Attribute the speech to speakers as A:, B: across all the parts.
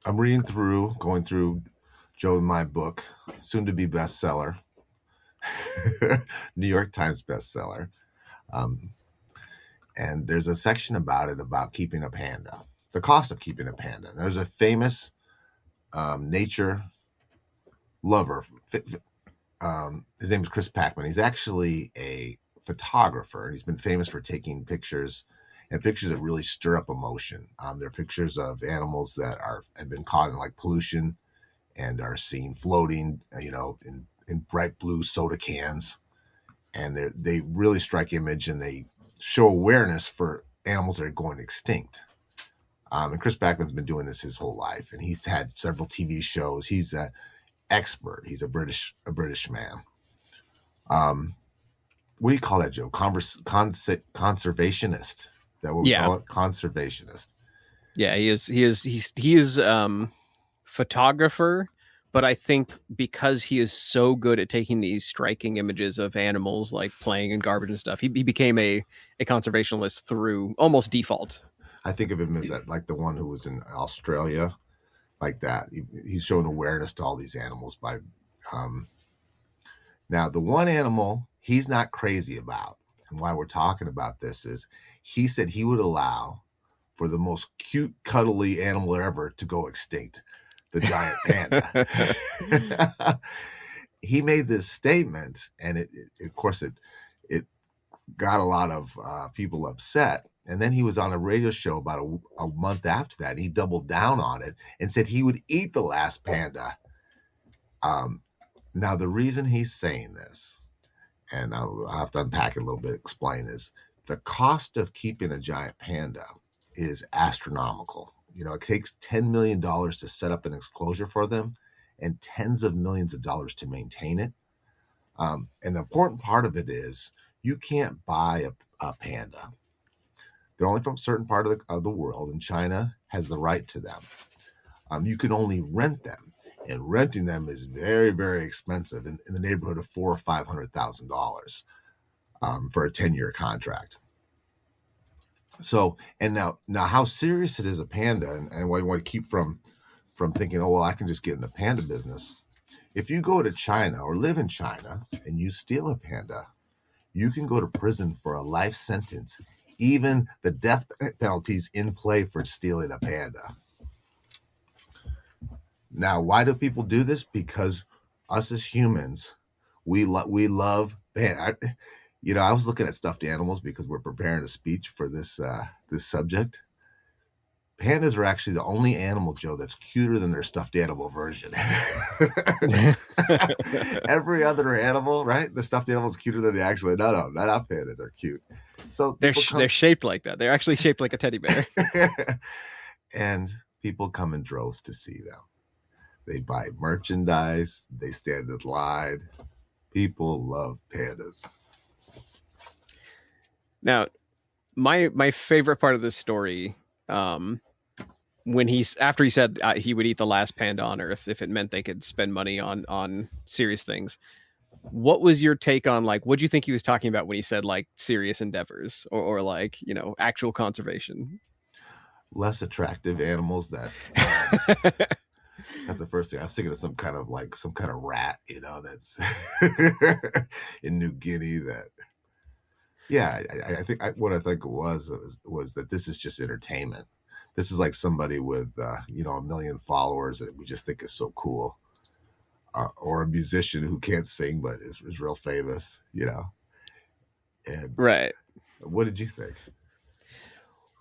A: I'm going through Joe and my book, soon to be bestseller, New York Times bestseller. Um, and there's a section about it, about keeping a panda, the cost of keeping a panda. There's a famous nature lover. His name is Chris Packham. He's actually a photographer. He's been famous for taking pictures, and pictures that really stir up emotion. They're pictures of animals that have been caught in like pollution and are seen floating, in bright blue soda cans, and they really strike image, and they show awareness for animals that are going extinct. And Chris Packman's been doing this his whole life, and he's had several TV shows. He's an expert. He's a British man. What do you call that, Joe? Conservationist. Is that what we call it? Conservationist.
B: Yeah, he is photographer, but I think because he is so good at taking these striking images of animals like playing in garbage and stuff, he became a conservationist through almost default.
A: I think of him as that, like the one who was in Australia, like that. He's shown awareness to all these animals by. Now, the one animal he's not crazy about, and why we're talking about this, is he said he would allow for the most cute, cuddly animal ever to go extinct, the giant panda. He made this statement, and it got a lot of people upset. And then he was on a radio show about a month after that. And he doubled down on it and said he would eat the last panda. Now, the reason he's saying this, and I'll have to unpack it a little bit, explain, is the cost of keeping a giant panda is astronomical. It takes $10 million to set up an enclosure for them and tens of millions of dollars to maintain it. And the important part of it is you can't buy a panda. They're only from a certain part of the world, and China has the right to them. You can only rent them, and renting them is very, very expensive, in the neighborhood of $400,000 or $500,000 for a 10-year contract. So, and now, how serious it is, a panda, and what you want to keep from thinking, oh, well, I can just get in the panda business. If you go to China or live in China and you steal a panda, you can go to prison for a life sentence. Even the death penalty's in play for stealing a panda. Now, why do people do this? Because us as humans, we love panda. I was looking at stuffed animals because we're preparing a speech for this subject. Pandas are actually the only animal, Joe, that's cuter than their stuffed animal version. Every other animal, right? The stuffed animal is cuter than the actual. No, not pandas. They're cute. So
B: they're shaped like that. They're actually shaped like a teddy bear.
A: And people come in droves to see them. They buy merchandise. They stand in line. People love pandas.
B: Now, my favorite part of this story, when after he said he would eat the last panda on Earth if it meant they could spend money on serious things. What was your take on, like, what do you think he was talking about when he said like serious endeavors or like, actual conservation?
A: Less attractive animals that. That's the first thing I was thinking of. Some kind of rat, that's in New Guinea. That, yeah, I think what I think it was that this is just entertainment. This is like somebody with a million followers that we just think is so cool, or a musician who can't sing but is real famous, And
B: right.
A: What did you think?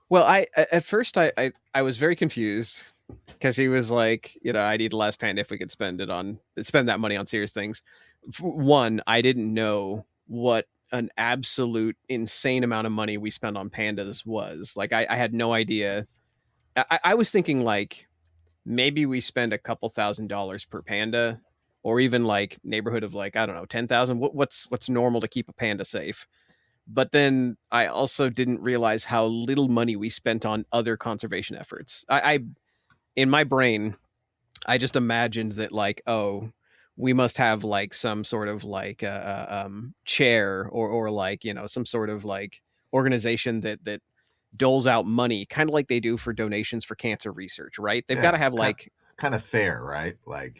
B: Well, at first I was very confused. Because he was like, I'd eat the last panda if we could spend that money on serious things. One, I didn't know what an absolute insane amount of money we spend on pandas was. Like, I had no idea. I was thinking like maybe we spend a couple $1,000s per panda, or even like neighborhood of like, I don't know, 10,000. What's normal to keep a panda safe? But then I also didn't realize how little money we spent on other conservation efforts. In my brain, I just imagined that like, oh, we must have like some sort of like chair or like, some sort of like organization that doles out money, kind of like they do for donations for cancer research, right? They've got to
A: Yeah,
B: have like,
A: kind of fair, right? Like,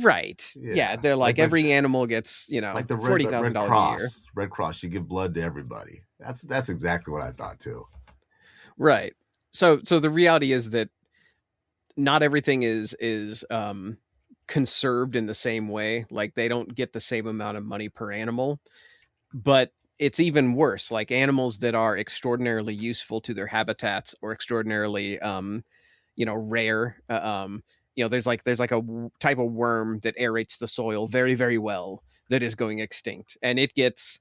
B: right. Yeah.
A: yeah,
B: They're like
A: like
B: every animal gets,
A: like the Red
B: $40,000 a year.
A: Cross. Red Cross, you give blood to everybody. That's exactly what I thought too.
B: Right. So the reality is that not everything is conserved in the same way. Like they don't get the same amount of money per animal, but it's even worse. Like animals that are extraordinarily useful to their habitats or extraordinarily rare. There's like a type of worm that aerates the soil very, very well that is going extinct, and it gets.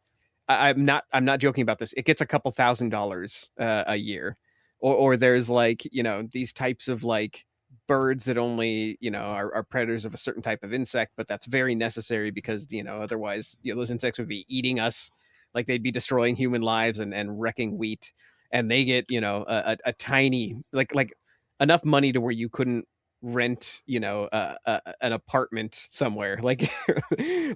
B: I'm not joking about this. It gets a couple $1,000s a year, or there's like these types of like birds that only are predators of a certain type of insect, but that's very necessary because otherwise those insects would be eating us, like they'd be destroying human lives and wrecking wheat, and they get a tiny like enough money to where you couldn't rent an apartment somewhere like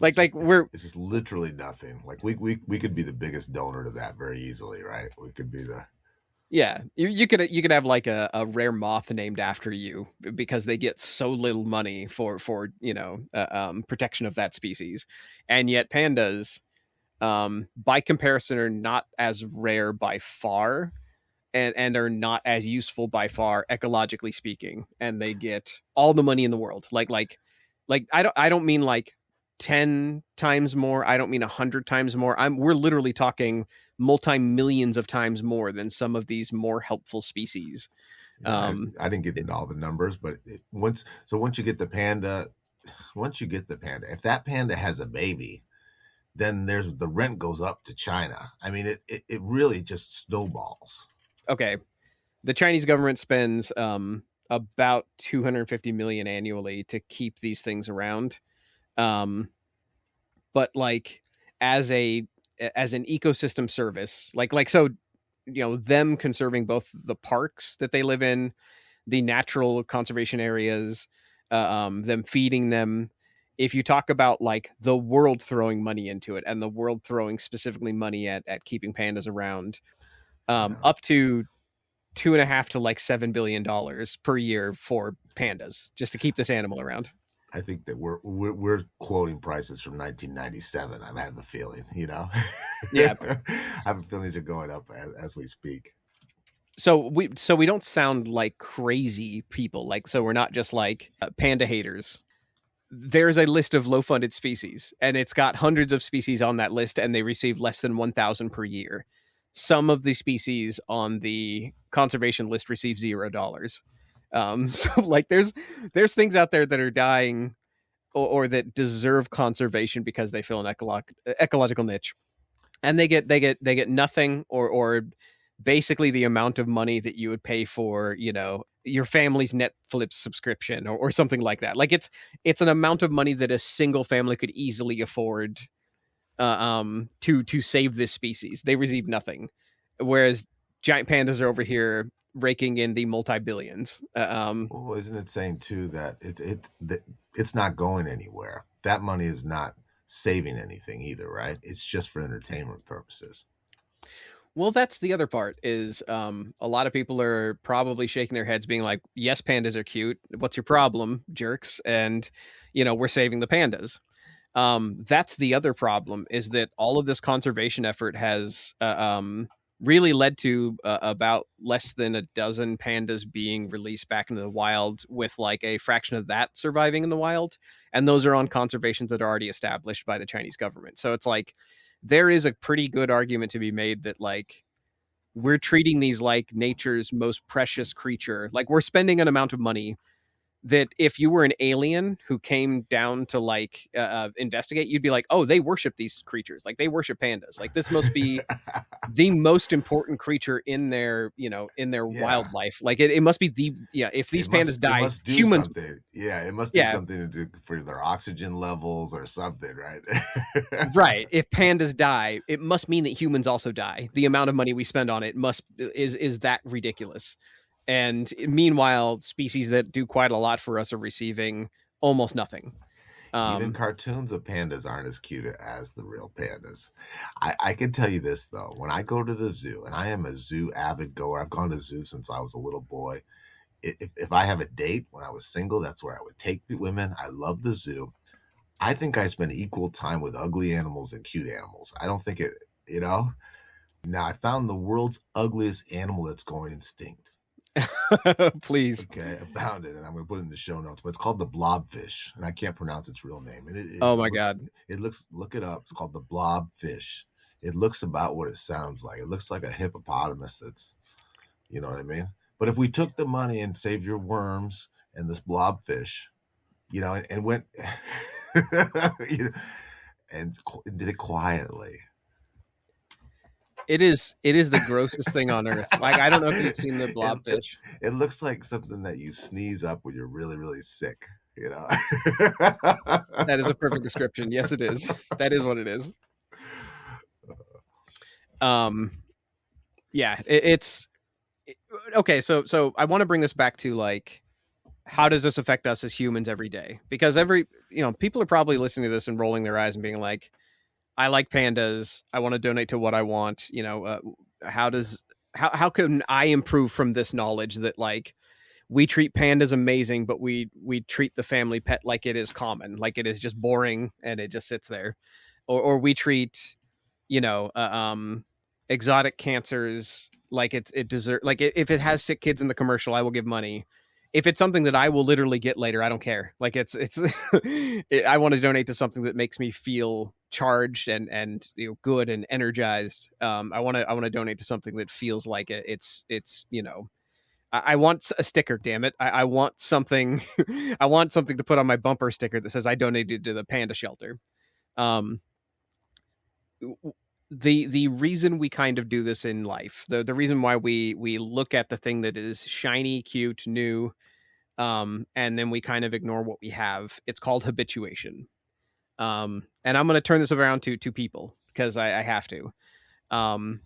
B: like we're
A: It's just literally nothing. Like we could be the biggest donor to that very easily, right? We could be the
B: yeah, you could have like a rare moth named after you because they get so little money for protection of that species, and yet pandas, by comparison, are not as rare by far, and are not as useful by far ecologically speaking, and they get all the money in the world. Like I don't mean like 10 times more. I don't mean 100 times more. We're literally talking multi-millions of times more than some of these more helpful species.
A: yeah.
B: Um,
A: I didn't get into all the numbers, but once you get the panda, if that panda has a baby, then there's the rent goes up to China. I mean, it really just snowballs.
B: okay, the Chinese government spends about 250 million annually to keep these things around. Um, but like as a as an ecosystem service, so them conserving both the parks that they live in, the natural conservation areas, them feeding them. If you talk about like the world throwing money into it and the world throwing specifically money at keeping pandas around,
A: No,
B: up to 2.5 to like $7 billion per year for pandas just to keep this animal around.
A: I think that we're quoting prices from 1997. I have the feeling,
B: Yeah.
A: I have a feeling these are going up as we speak.
B: So we don't sound like crazy people. Like so we're not just like panda haters. There's a list of low funded species, and it's got hundreds of species on that list, and they receive less than 1,000 per year. Some of the species on the conservation list receive $0. So like there's things out there that are dying, or that deserve conservation because they fill an ecological niche, and they get nothing, or basically the amount of money that you would pay for your family's Netflix subscription, or something like that. Like it's an amount of money that a single family could easily afford to save this species. They receive nothing, whereas giant pandas are over here raking in the multi-billions.
A: Well, isn't it saying too that it's not going anywhere? That money is not saving anything either, right? It's just for entertainment purposes.
B: Well, that's the other part is a lot of people are probably shaking their heads being like, yes, pandas are cute. What's your problem, jerks? And, we're saving the pandas. That's the other problem is that all of this conservation effort has really led to about less than a dozen pandas being released back into the wild, with like a fraction of that surviving in the wild. And those are on conservations that are already established by the Chinese government. So it's like there is a pretty good argument to be made that like we're treating these like nature's most precious creature. Like we're spending an amount of money that if you were an alien who came down to like investigate, you'd be like, oh, they worship these creatures. Like they worship pandas. Like this must be the most important creature in their
A: Yeah,
B: wildlife. Like it must be if these pandas
A: it
B: die,
A: must do
B: humans.
A: something. Yeah, it must do
B: Yeah,
A: something to do for their oxygen levels or something, right?
B: right. If pandas die, it must mean that humans also die. The amount of money we spend on it is that ridiculous. And meanwhile, species that do quite a lot for us are receiving almost nothing.
A: Even
B: Um,
A: cartoons of pandas aren't as cute as the real pandas. I can tell you this though, when I go to the zoo, and I am a zoo avid goer, I've gone to the zoo since I was a little boy. If I have a date when I was single, that's where I would take the women. I love the zoo. I think I spend equal time with ugly animals and cute animals. I don't think it, you know. Now I found the world's ugliest animal that's going extinct.
B: please.
A: Okay, I found it, and I'm going to put it in the show notes. But it's called the blobfish, and I can't pronounce its real name. And
B: Oh
A: it
B: my
A: looks,
B: God.
A: look it up. It's called the blobfish. It looks about what it sounds like. It looks like a hippopotamus. That's, you know what I mean. But if we took the money and saved your worms and this blobfish, and went, you know, and did it quietly.
B: It is the grossest thing on earth. Like, I don't know if you've seen the
A: it,
B: blobfish.
A: it looks like something that you sneeze up when you're really, really sick, you know.
B: That is a perfect description. Yes, it is. That is what it is. Um, yeah, okay. So I want to bring this back to, like, how does this affect us as humans every day? Because people are probably listening to this and rolling their eyes and being like, I like pandas. I want to donate to what I want. How does how can I improve from this knowledge that, like, we treat pandas amazing, but we treat the family pet like it is common, like it is just boring and it just sits there, or we treat, you know, uh, um, exotic cancers like it deserve. Like, if it has sick kids in the commercial, I will give money. If it's something that I will literally get later, I don't care. Like, it's I want to donate to something that makes me feel charged and good and energized. I want to donate to something that feels like I want a sticker. Damn it! I want something. I want something to put on my bumper sticker that says I donated to the panda shelter. Um, the reason we kind of do this in life, the reason why we look at the thing that is shiny, cute, new, and then we kind of ignore what we have. It's called habituation. And I'm going to turn this around to people because I have to. Um,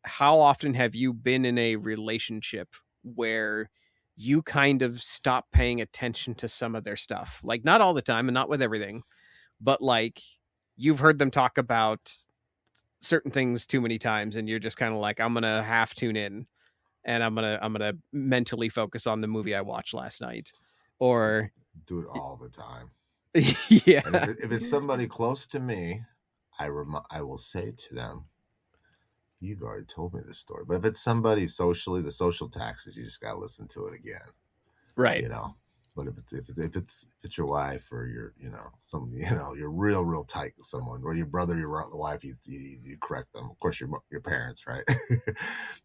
B: how often have you been in a relationship where you kind of stop paying attention to some of their stuff? Like, not all the time and not with everything, but, like, you've heard them talk about certain things too many times and you're just kind of like, I'm going to half tune in and I'm going to mentally focus on the movie I watched last night. Or
A: Do it all the time. And
B: yeah.
A: if it's somebody close to me, I will say to them, "You've already told me this story." But if it's somebody socially, the social taxes, you just got to listen to it again,
B: Right.
A: you know. But if it's your wife or you're real tight with someone, or your brother, your wife, you correct them. Of course, your parents, right?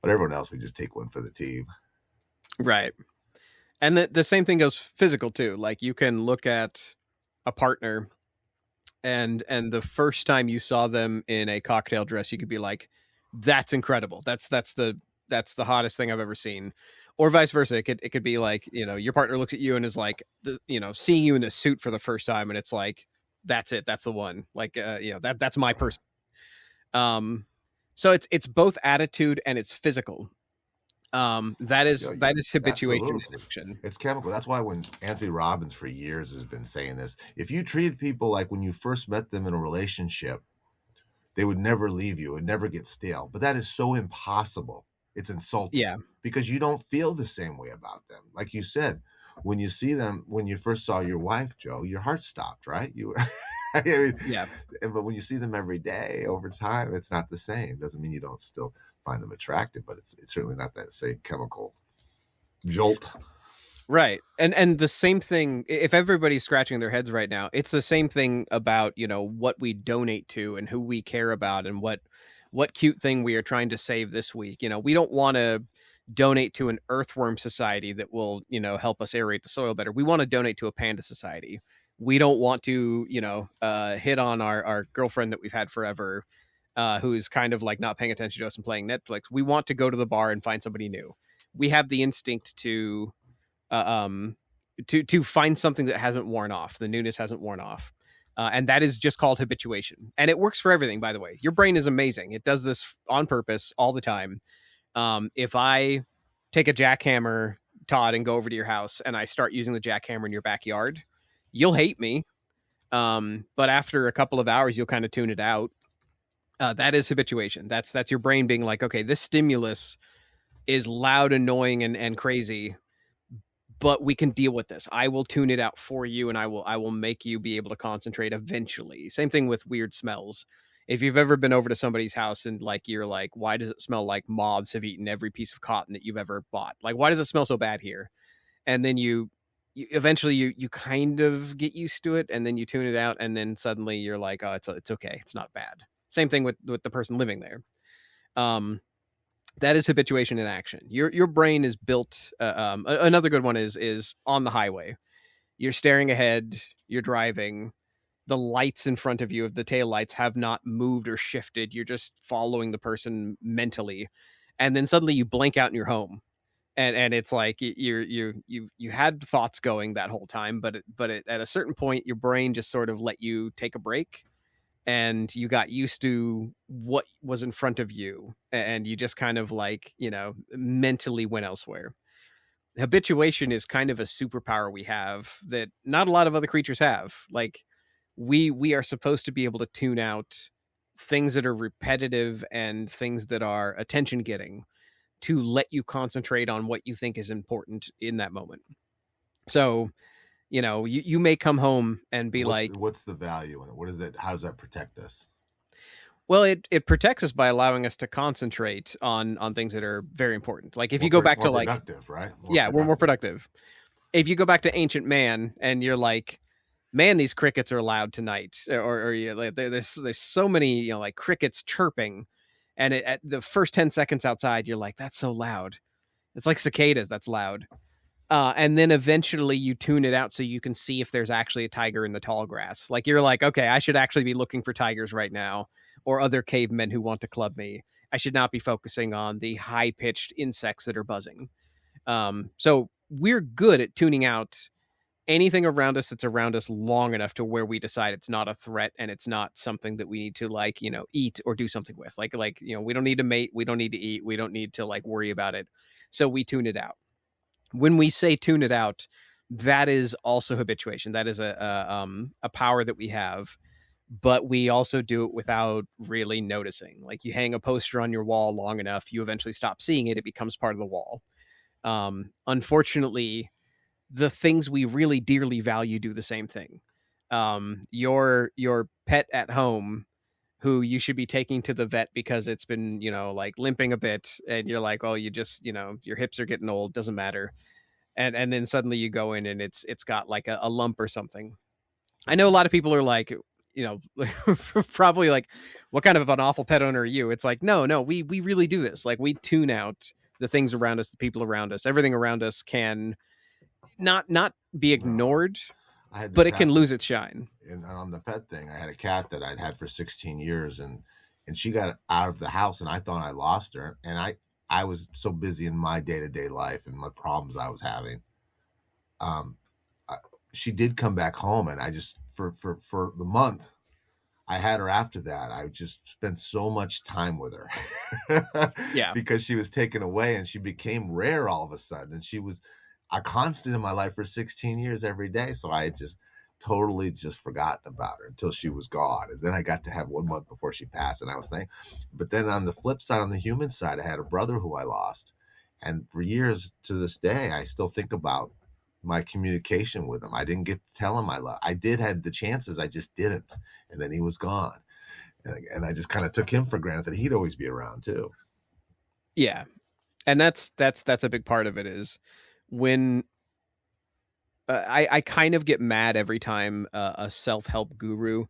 A: But everyone else, we just take one for the team.
B: Right. And the same thing goes physical too. Like, you can look at a partner and the first time you saw them in a cocktail dress, you could be like, that's incredible. That's the hottest thing I've ever seen. Or vice versa. It could be like, your partner looks at you and is like, seeing you in a suit for the first time, and it's like, that's it. That's the one. Like, that's my person. Um so it's both attitude and it's physical. That is
A: Yeah,
B: that is habituation in
A: absolutely.
B: action.
A: It's chemical. That's why when Anthony Robbins for years has been saying this, if you treated people like when you first met them in a relationship, they would never leave you, it would never get stale. But that is so impossible. It's insulting
B: Yeah.
A: because you don't feel the same way about them. Like you said, when you see them, when you first saw your wife, Joe, your heart stopped, right? You were, I mean,
B: Yeah.
A: but when you see them every day over time, it's not the same. Doesn't mean you don't still find them attractive, but it's certainly not that same chemical jolt.
B: Right. And the same thing, if everybody's scratching their heads right now, it's the same thing about, what we donate to and who we care about and what cute thing we are trying to save this week. We don't want to donate to an earthworm society that will, help us aerate the soil better. We want to donate to a panda society. We don't want to, hit on our girlfriend that we've had forever, who's kind of like not paying attention to us and playing Netflix. We want to go to the bar and find somebody new. We have the instinct uh, um, to find something that hasn't worn off. The newness hasn't worn off. And that is just called habituation. And it works for everything, by the way. Your brain is amazing. It does this on purpose all the time. If I take a jackhammer, Todd, and go over to your house and I start using the jackhammer in your backyard, you'll hate me. But after a couple of hours, you'll kind of tune it out. That is habituation. That's your brain being like, okay, this stimulus is loud, annoying, and crazy, but we can deal with this. I will tune it out for you, and I will make you be able to concentrate eventually. Same thing with weird smells. If you've ever been over to somebody's house and like you're like, why does it smell like moths have eaten every piece of cotton that you've ever bought? Like, why does it smell so bad here? And then you eventually you kind of get used to it, and then you tune it out, and then suddenly you're like, oh, it's okay, it's not bad. Same thing with the person living there. Um, that is habituation in action. Your brain is built. Another good one is on the highway. You're staring ahead. You're driving. The lights in front of you, the tail lights, have not moved or shifted. You're just following the person mentally, and then suddenly you blink out and you're home. And it's like you had thoughts going that whole time, but at a certain point, your brain just sort of let you take a break, and you got used to what was in front of you, and you just kind of like, mentally went elsewhere. Habituation is kind of a superpower we have that not a lot of other creatures have. Like, we are supposed to be able to tune out things that are repetitive and things that are attention getting to let you concentrate on what you think is important in that moment. So, you may come home and be
A: What's
B: like,
A: what's the value in it? What is it? How does that protect us?
B: well, it protects us by allowing us to concentrate on things that are very important. Like if
A: More
B: you go back
A: more
B: to like,
A: productive, right? More
B: yeah, we're more
A: productive.
B: productive. If you go back to ancient man and you're like, man, these crickets are loud tonight, or you like, there's so many, like crickets chirping, and at the first 10 seconds outside, you're like, that's so loud. It's like cicadas. That's loud. And then eventually you tune it out so you can see if there's actually a tiger in the tall grass. Like you're like, okay, I should actually be looking for tigers right now, or other cavemen who want to club me. I should not be focusing on the high pitched insects that are buzzing. So we're good at tuning out anything around us that's around us long enough to where we decide it's not a threat and it's not something that we need to like, eat or do something with. Like, we don't need to mate, we don't need to eat, we don't need to like worry about it. So we tune it out. When we say tune it out, that is also habituation. That is a power that we have, but we also do it without really noticing. Like you hang a poster on your wall long enough, you eventually stop seeing it. It becomes part of the wall. Unfortunately, the things we really dearly value do the same thing. Your pet at home, who you should be taking to the vet because it's been, like limping a bit, and you're like, oh, you just, your hips are getting old, doesn't matter. And then suddenly you go in and it's got like a lump or something. I know a lot of people are like, probably like, what kind of an awful pet owner are you? It's like, no, we really do this. Like we tune out the things around us, the people around us, everything around us can not be
A: No,
B: ignored,
A: I had
B: but
A: this
B: it can
A: happen
B: lose its shine.
A: on the pet thing. I had a cat that I'd had for 16 years, and she got out of the house, and I thought I lost her, and I was so busy in my day to day life and my problems I was having. Um, I, she did come back home, and I just for the month I had her after that. I just spent so much time with her
B: Yeah.
A: because she was taken away, and she became rare all of a sudden. And she was a constant in my life for 16 years every day. So I had just totally just forgotten about her until she was gone. And then I got to have 1 month before she passed. And I was thinking, but then on the flip side, on the human side, I had a brother who I lost. And for years to this day, I still think about my communication with him. I didn't get to tell him I love. I did have the chances, I just didn't. And then he was gone, and I just kind of took him for granted that he'd always be around too.
B: Yeah. And that's a big part of it is when I kind of get mad every time a self-help guru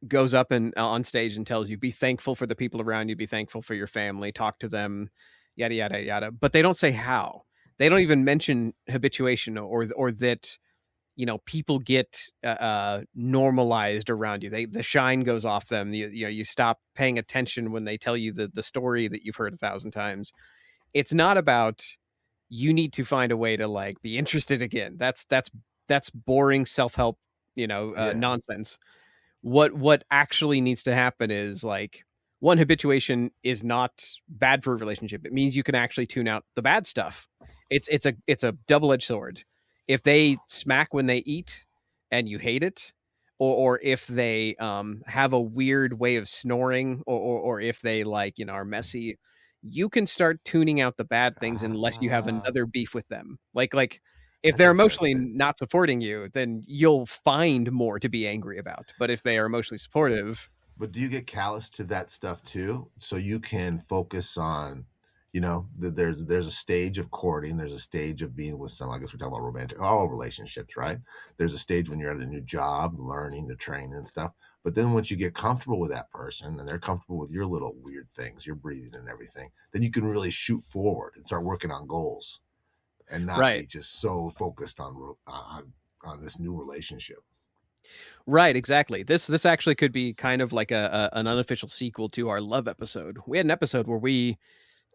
B: goes up and on stage and tells you be thankful for the people around you, be thankful for your family, talk to them, yada yada yada, but they don't say how. They don't even mention habituation or that people get normalized around you. The shine goes off them. You stop paying attention when they tell you the story that you've heard 1,000 times. It's not about you need to find a way to like be interested again. That's boring self-help,
A: Yeah,
B: nonsense. What actually needs to happen is like, one, habituation is not bad for a relationship. It means you can actually tune out the bad stuff. It's a double-edged sword. If they smack when they eat and you hate it, or if they have a weird way of snoring, or if they like, are messy, you can start tuning out the bad things unless you have
A: Ah,
B: another beef with them. Like if
A: that's
B: they're emotionally
A: interesting.
B: not supporting you, then you'll find more to be angry about. But if they are emotionally supportive,
A: But do you get callous to that stuff too? So you can focus on, there's a stage of courting, there's a stage of being with someone. I guess we're talking about romantic, all relationships, right? There's a stage when you're at a new job, learning the training and stuff. But then once you get comfortable with that person and they're comfortable with your little weird things, your breathing and everything, then you can really shoot forward and start working on goals and not
B: right.
A: be just so focused on this new relationship.
B: Right, exactly. This actually could be kind of like an unofficial sequel to our love episode. We had an episode where we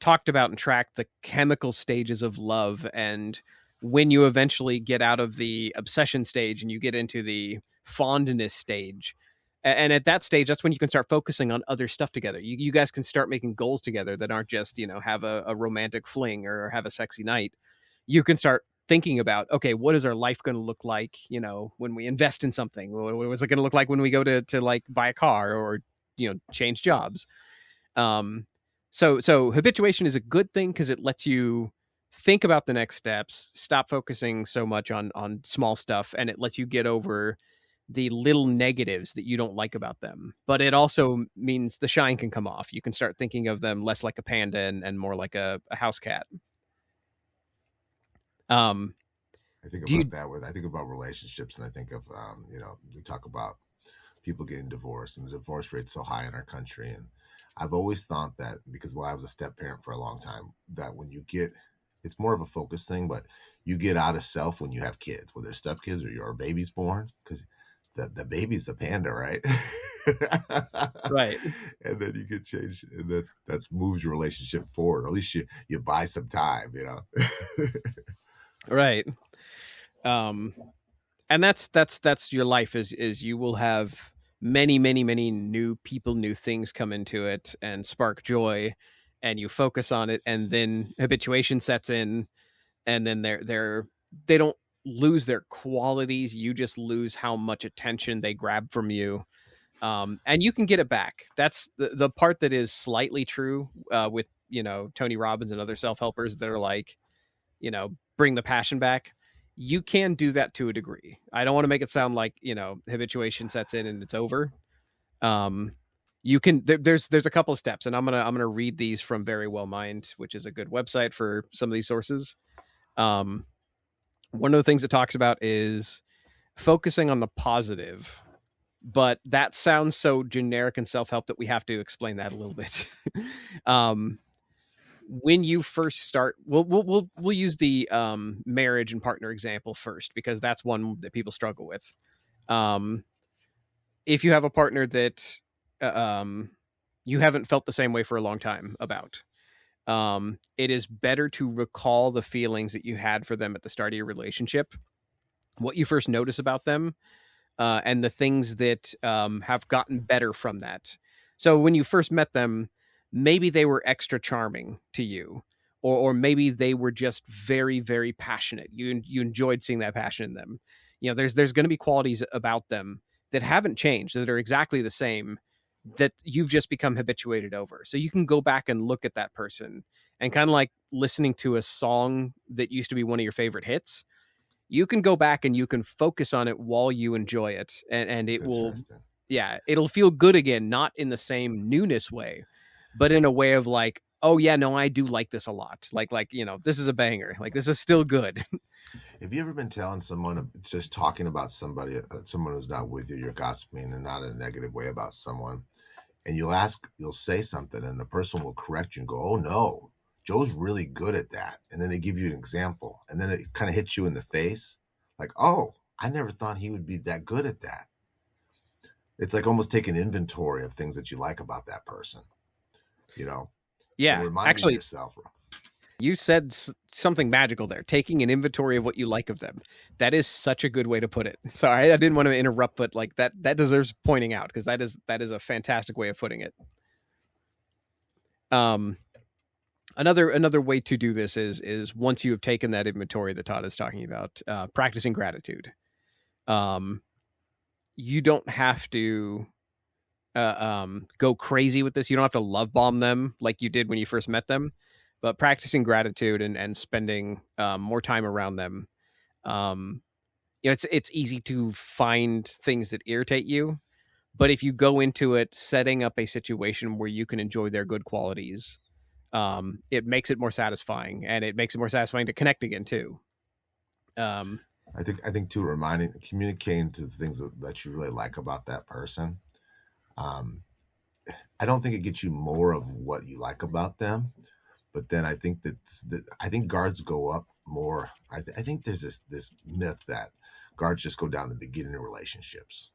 B: talked about and tracked the chemical stages of love, and when you eventually get out of the obsession stage and you get into the fondness stage. And at that stage, that's when you can start focusing on other stuff together. You guys can start making goals together that aren't just, have a romantic fling or have a sexy night. You can start thinking about, okay, what is our life going to look like, when we invest in something? What was it going to look like when we go to like buy a car or, change jobs? Um, so habituation is a good thing because it lets you think about the next steps, stop focusing so much on small stuff, and it lets you get over the little negatives that you don't like about them. But it also means the shine can come off. You can start thinking of them less like a panda and more like a house cat. Um,
A: I think
B: do
A: about
B: you
A: that I think about relationships, and I think of, we talk about people getting divorced, and the divorce rate's so high in our country. And I've always thought that, because I was a step parent for a long time, that when you get, it's more of a focus thing, but you get out of self when you have kids, whether it's step kids or your baby's born, because the baby's the panda, right?
B: right,
A: And then you can change, and that's moves your relationship forward. Or at least you buy some time,
B: right. Um, and that's your life is you will have many new people, new things come into it and spark joy, and you focus on it, and then habituation sets in, and then they don't lose their qualities, you just lose how much attention they grab from you. And you can get it back. That's the part that is slightly true with Tony Robbins and other self-helpers that are like, bring the passion back. You can do that to a degree. I don't want to make it sound like, habituation sets in and it's over. Um, you can there's a couple of steps, and I'm gonna read these from Very Well Mind, which is a good website for some of these sources. Um, One of the things it talks about is focusing on the positive, but that sounds so generic and self-help that we have to explain that a little bit. um, when you first start, we'll use the marriage and partner example first, because that's one that people struggle with. Um, if you have a partner that you haven't felt the same way for a long time about, it is better to recall the feelings that you had for them at the start of your relationship, what you first notice about them, and the things that have gotten better from that. So when you first met them, maybe they were extra charming to you, or maybe they were just very passionate. You enjoyed seeing that passion in them. There's going to be qualities about them that haven't changed, that are exactly the same, that you've just become habituated over. So you can go back and look at that person, and kind of like listening to a song that used to be one of your favorite hits, you can go back and you can focus on it while you enjoy it, and
A: It's
B: it will,
A: interesting.
B: yeah, it'll feel good again, not in the same newness way, but in a way of like, oh yeah, no, I do like this a lot, like this is a banger, like this is still good.
A: Have you ever been telling someone, just talking about somebody, someone who's not with you, you're gossiping, and not in a negative way about someone, and you'll say something, and the person will correct you and go, "Oh no, Joe's really good at that," and then they give you an example, and then it kind of hits you in the face, like, "Oh, I never thought he would be that good at that." It's like almost taking inventory of things that you like about that person, you know, and
B: Yeah,
A: reminding
B: actually,
A: yourself.
B: you said something magical there, taking an inventory of what you like of them. That is such a good way to put it. Sorry, I didn't want to interrupt, but like that deserves pointing out, because that is a fantastic way of putting it. um another way to do this is once you have taken that inventory that Todd is talking about, practicing gratitude. um you don't have to go crazy with this. You don't have to love bomb them like you did when you first met them, but practicing gratitude and spending more time around them. Um, it's easy to find things that irritate you, but if you go into it setting up a situation where you can enjoy their good qualities, it makes it more satisfying, and it makes it more satisfying to connect again too. Um,
A: I think too, reminding, communicating to the things that you really like about that person. Um, I don't think it gets you more of what you like about them, but then I think guards go up more. I think there's this myth that guards just go down the beginning of relationships.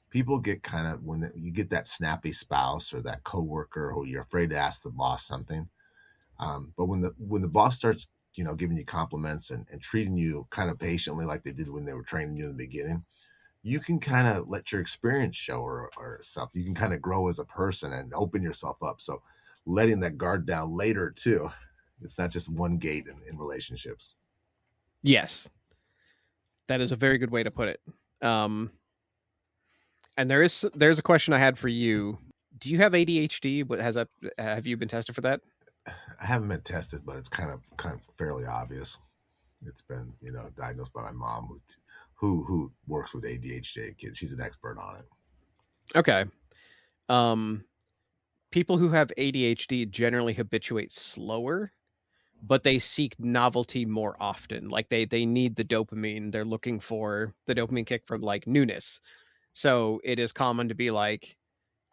A: People get kind of you get that snappy spouse or that coworker who you're afraid to ask the boss something. But when the boss starts, giving you compliments and treating you kind of patiently like they did when they were training you in the beginning, you can kind of let your experience show or something. You can kind of grow as a person and open yourself up. So letting that guard down later too. It's not just one gate in relationships.
B: yes, that is a very good way to put it. Um, and there's a question I had for you. Do you have ADHD? What has that? Have you been tested for that?
A: I haven't been tested, but it's kind of fairly obvious. It's been diagnosed by my mom who works with ADHD kids. She's an expert on it.
B: Okay. Um, People who have ADHD generally habituate slower, but they seek novelty more often. Like they need the dopamine. They're looking for the dopamine kick from like newness. So it is common to be like,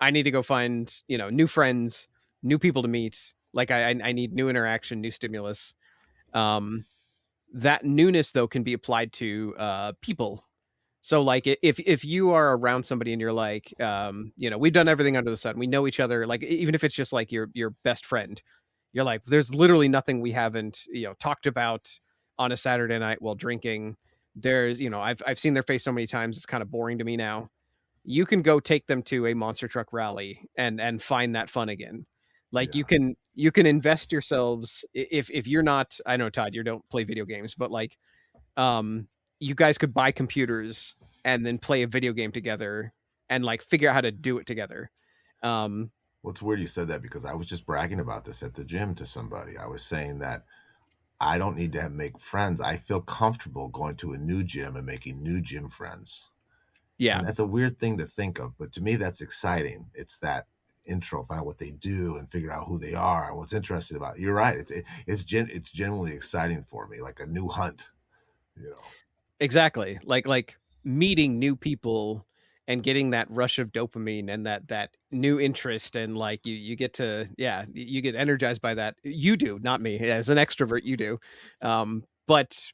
B: I need to go find, new friends, new people to meet. Like I need new interaction, new stimulus. Um, that newness though can be applied to people. So like if you are around somebody and you're like, we've done everything under the sun, we know each other, like even if it's just like your best friend, you're like, there's literally nothing we haven't talked about on a Saturday night while drinking. There's I've seen their face so many times, it's kind of boring to me now. You can go take them to a monster truck rally and find that fun again. Like
A: Yeah.
B: you can invest yourselves. If you're not, I know Todd, you don't play video games, but like um you guys could buy computers and then play a video game together and like figure out how to do it together. um
A: Well, it's weird you said that because I was just bragging about this at the gym to somebody. I was saying that I don't need to make friends. I feel comfortable going to a new gym and making new gym friends.
B: yeah,
A: And that's a weird thing to think of, but to me, that's exciting. It's that intro, find out what they do and figure out who they are and what's interesting about it. You're right. It's genuinely exciting for me, like a new hunt, you know.
B: exactly. Like meeting new people and getting that rush of dopamine and that new interest, and like you get to, yeah, you get energized by that. You do, not me. As an extrovert, you do. But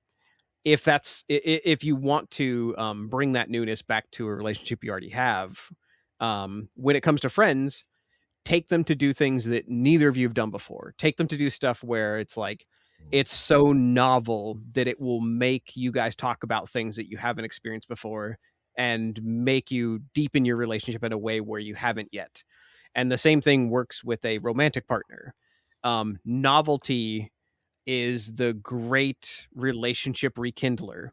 B: if you want to bring that newness back to a relationship you already have, when it comes to friends, take them to do things that neither of you have done before. Take them to do stuff where it's like it's so novel that it will make you guys talk about things that you haven't experienced before and make you deepen your relationship in a way where you haven't yet. And the same thing works with a romantic partner. Novelty is the great relationship rekindler.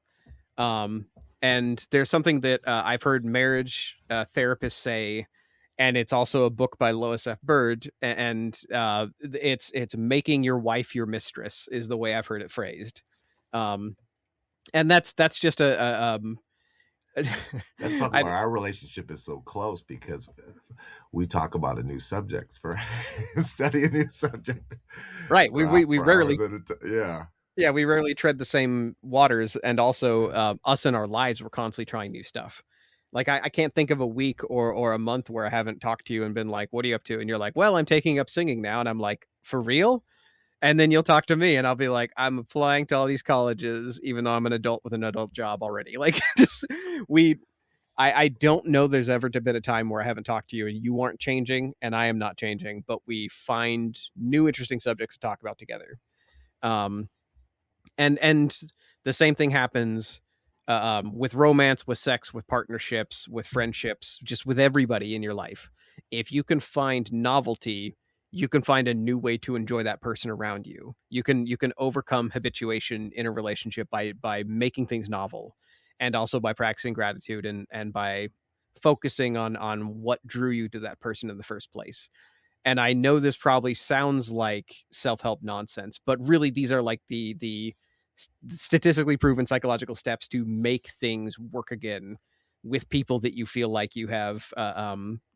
B: Um, and there's something that I've heard marriage therapists say, and it's also a book by Lois F. Bird, and it's making your wife your mistress is the way I've heard it phrased. Um, and that's just
A: That's probably
B: I,
A: why our relationship is so close because we talk about a new subject for study a new subject
B: right. We
A: for hours
B: rarely,
A: at a time. Yeah.
B: yeah, we rarely tread the same waters, and also us in our lives, we're constantly trying new stuff. Like I can't think of a week or a month where I haven't talked to you and been like, "What are you up to?" And you're like, "Well, I'm taking up singing now," and I'm like, "For real?" And then you'll talk to me, and I'll be like, "I'm applying to all these colleges, even though I'm an adult with an adult job already." Like, just we. I don't know. There's ever been a time where I haven't talked to you and you aren't changing and I am not changing, but we find new interesting subjects to talk about together. Um, and the same thing happens with romance, with sex, with partnerships, with friendships, just with everybody in your life. If you can find novelty, you can find a new way to enjoy that person around you. You can overcome habituation in a relationship by making things novel. and also by practicing gratitude and by focusing on what drew you to that person in the first place. And I know this probably sounds like self-help nonsense, but really these are like the statistically proven psychological steps to make things work again with people that you feel like you have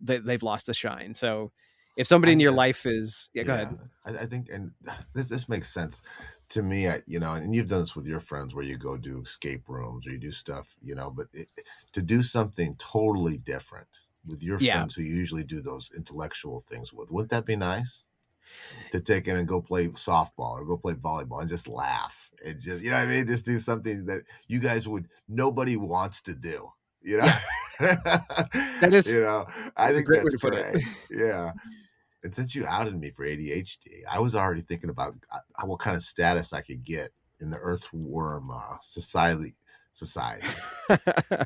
B: they've lost the shine. So if somebody
A: I
B: in
A: think
B: your
A: that's
B: life is go
A: yeah.
B: ahead.
A: I think, and this makes sense to me. And you've done this with your friends where you go do escape rooms or you do stuff, but to do something totally different with your
B: Yeah.
A: friends who you usually do those intellectual things with, wouldn't that be nice? To take in and go play softball or go play volleyball and just laugh and just, what I mean? Just do something that you guys nobody wants to do,
B: Yeah. That
A: I
B: is a
A: think
B: great way
A: that's
B: to put it.
A: great. Yeah. And since you outed me for ADHD, I was already thinking about what kind of status I could get in the earthworm society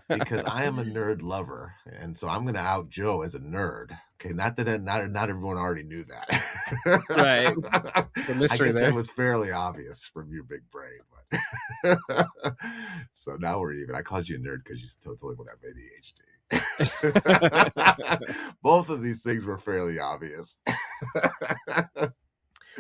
A: because I am a nerd lover, and so I'm going to out Joe as a nerd. Okay, not that not everyone already knew that.
B: Right. The
A: I
B: mystery
A: guess
B: there.
A: that was fairly obvious from your big brain, but so now we're even. I called you a nerd because you totally would have ADHD. Both of these things were fairly obvious.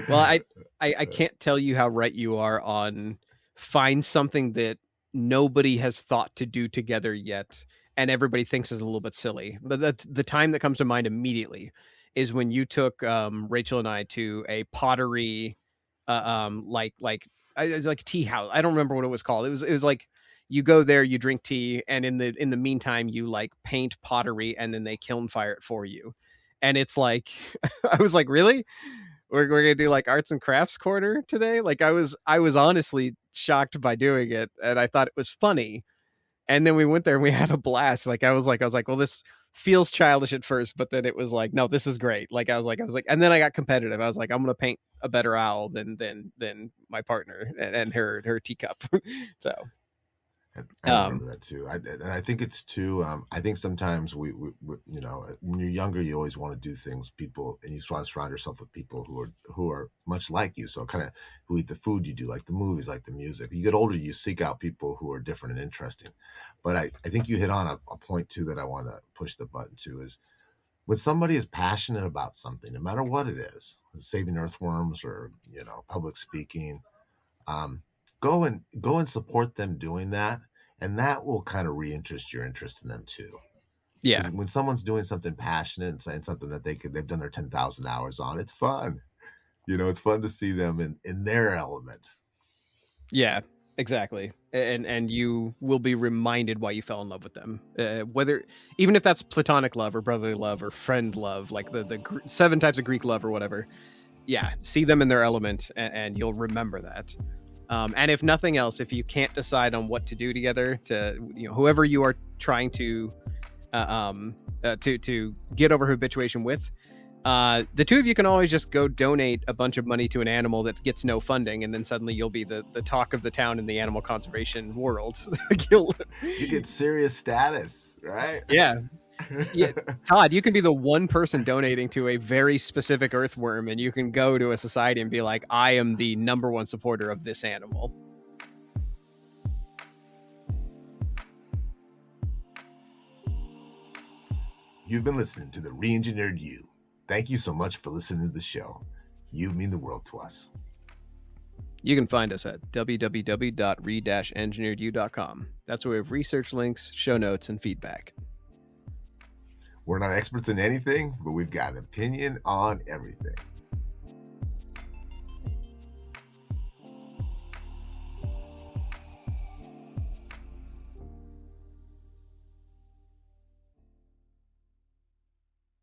B: Well, I can't tell you how right you are on find something that nobody has thought to do together yet and everybody thinks is a little bit silly. But the time that comes to mind immediately is when you took Rachel and I to a pottery it's like tea house. I don't remember what it was called. It was like you go there, you drink tea, and in the meantime you like paint pottery and then they kiln fire it for you. And it's like I was like, really? We're gonna do like arts and crafts corner today. Like I was honestly shocked by doing it, and I thought it was funny. And then we went there and we had a blast. Like I was like, well, this feels childish at first, but then it was like, no, this is great. Like I was like, and then I got competitive. I was like, I'm gonna paint a better owl than my partner and her teacup. So
A: I remember that too. And I think it's too. I think sometimes we, when you're younger, you always want to do things, people, and you want to surround yourself with people who are much like you. So kind of who eat the food you do, like the movies, like the music. You get older, you seek out people who are different and interesting. But I think you hit on a point too that I want to push the button to is when somebody is passionate about something, no matter what it is, saving earthworms or public speaking. Go and support them doing that, and that will kind of reinterest your interest in them too.
B: yeah,
A: Because when someone's doing something passionate and saying something that they've done their 10,000 hours on, it's fun. It's fun to see them in their element.
B: yeah, exactly. And you will be reminded why you fell in love with them, whether even if that's platonic love or brotherly love or friend love, like the 7 types of Greek love or whatever. Yeah, see them in their element, and you'll remember that. And if nothing else, if you can't decide on what to do together, to whoever you are trying to get over habituation with, the two of you can always just go donate a bunch of money to an animal that gets no funding, and then suddenly you'll be the talk of the town in the animal conservation world.
A: You get serious status, right?
B: Yeah. Yeah, Todd, you can be the one person donating to a very specific earthworm, and you can go to a society and be like, I am the number one supporter of this animal.
A: You've been listening to the Re-Engineered You. Thank you so much for listening to the show. You mean the world to us.
B: You can find us at www.re-engineeredyou.com. That's where we have research links, show notes, and feedback.
A: We're not experts in anything, but we've got an opinion on everything.